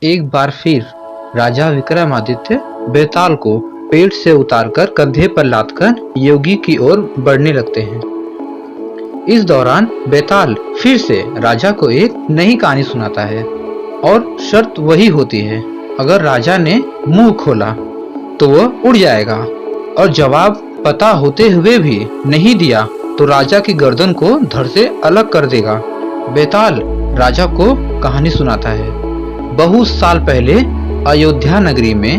एक बार फिर राजा विक्रमादित्य बेताल को पेट से उतारकर कंधे पर लादकर योगी की ओर बढ़ने लगते हैं। इस दौरान बेताल फिर से राजा को एक नई कहानी सुनाता है और शर्त वही होती है, अगर राजा ने मुंह खोला तो वह उड़ जाएगा और जवाब पता होते हुए भी नहीं दिया तो राजा की गर्दन को धड़ से अलग कर देगा। बेताल राजा को कहानी सुनाता है। बहुत साल पहले अयोध्या नगरी में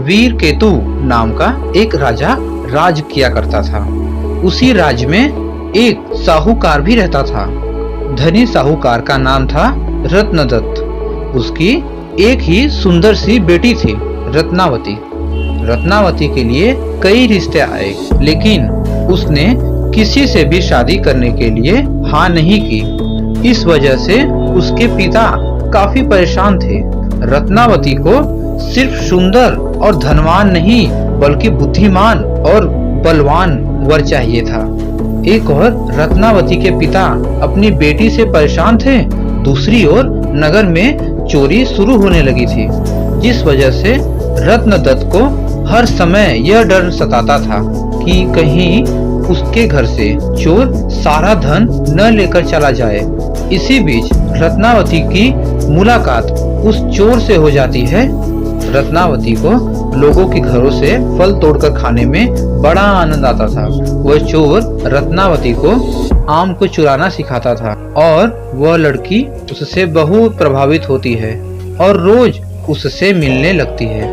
वीर केतु नाम का एक राजा राज किया करता था। उसी राज्य में एक साहूकार भी रहता था। धनी साहूकार का नाम था रत्नदत्त। उसकी एक ही सुंदर सी बेटी थी, रत्नावती। रत्नावती के लिए कई रिश्ते आए, लेकिन उसने किसी से भी शादी करने के लिए हाँ नहीं की। इस वजह से उसके पिता काफी परेशान थे। रत्नावती को सिर्फ सुंदर और धनवान नहीं बल्कि बुद्धिमान और बलवान वर चाहिए था। एक और रत्नावती के पिता अपनी बेटी से परेशान थे। दूसरी ओर नगर में चोरी शुरू होने लगी थी, जिस वजह से रत्नदत्त को हर समय यह डर सताता था कि कहीं उसके घर से चोर सारा धन न लेकर चला जाए। इसी बीच रत्नावती की मुलाकात उस चोर से हो जाती है। रत्नावती को लोगों के घरों से फल तोड़कर खाने में बड़ा आनंद आता था। वह चोर रत्नावती को आम को चुराना सिखाता था और वह लड़की उससे बहुत प्रभावित होती है और रोज उससे मिलने लगती है।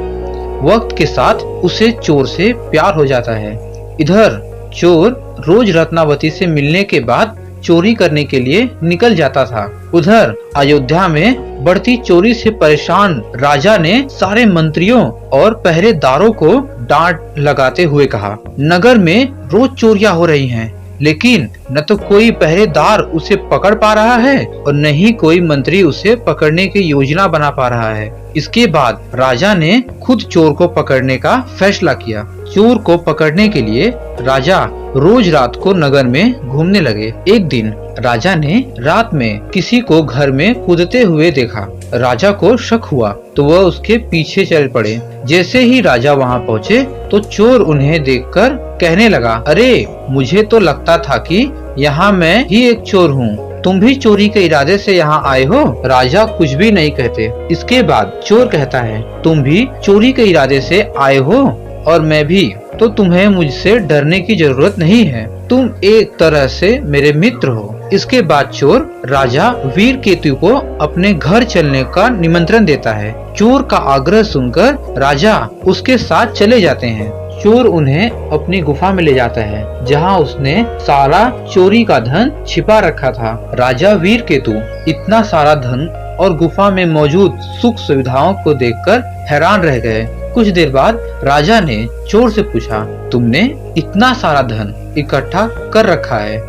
वक्त के साथ उसे चोर से प्यार हो जाता है। इधर चोर रोज रत्नावती से मिलने के बाद चोरी करने के लिए निकल जाता था। उधर अयोध्या में बढ़ती चोरी से परेशान राजा ने सारे मंत्रियों और पहरेदारों को डांट लगाते हुए कहा, नगर में रोज चोरियां हो रही हैं, लेकिन न तो कोई पहरेदार उसे पकड़ पा रहा है और न ही कोई मंत्री उसे पकड़ने की योजना बना पा रहा है। इसके बाद राजा ने खुद चोर को पकड़ने का फैसला किया। चोर को पकड़ने के लिए राजा रोज रात को नगर में घूमने लगे। एक दिन राजा ने रात में किसी को घर में कूदते हुए देखा। राजा को शक हुआ तो वह उसके पीछे चल पड़े। जैसे ही राजा वहां पहुंचे तो चोर उन्हें देखकर कहने लगा, अरे मुझे तो लगता था कि यहाँ मैं ही एक चोर हूँ, तुम भी चोरी के इरादे से यहाँ आए हो? राजा कुछ भी नहीं कहते। इसके बाद चोर कहता है, तुम भी चोरी के इरादे से आए हो और मैं भी, तो तुम्हें मुझसे डरने की जरूरत नहीं है, तुम एक तरह से मेरे मित्र हो। इसके बाद चोर राजा वीर केतु को अपने घर चलने का निमंत्रण देता है। चोर का आग्रह सुनकर राजा उसके साथ चले जाते हैं। चोर उन्हें अपनी गुफा में ले जाता है, जहां उसने सारा चोरी का धन छिपा रखा था। राजा वीर केतु इतना सारा धन और गुफा में मौजूद सुख सुविधाओं को देखकर हैरान रह गए। कुछ देर बाद राजा ने चोर से पूछा, तुमने इतना सारा धन इकट्ठा कर रखा है,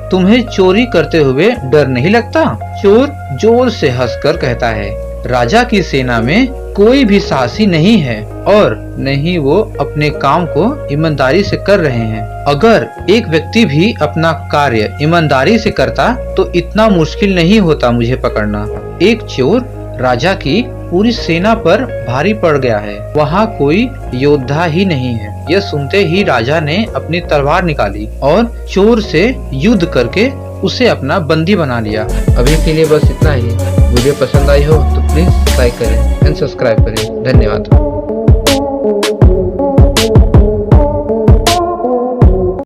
तुम्हें चोरी करते हुए डर नहीं लगता? चोर जोर से हंसकर कहता है, राजा की सेना में कोई भी साहसी नहीं है और न ही वो अपने काम को ईमानदारी से कर रहे हैं। अगर एक व्यक्ति भी अपना कार्य ईमानदारी से करता तो इतना मुश्किल नहीं होता मुझे पकड़ना। एक चोर राजा की पूरी सेना पर भारी पड़ गया है, वहाँ कोई योद्धा ही नहीं है। यह सुनते ही राजा ने अपनी तलवार निकाली और चोर से युद्ध करके उसे अपना बंदी बना लिया। अभी के लिए बस इतना ही। वीडियो पसंद आई हो तो प्लीज लाइक करें एंड सब्सक्राइब करें। धन्यवाद।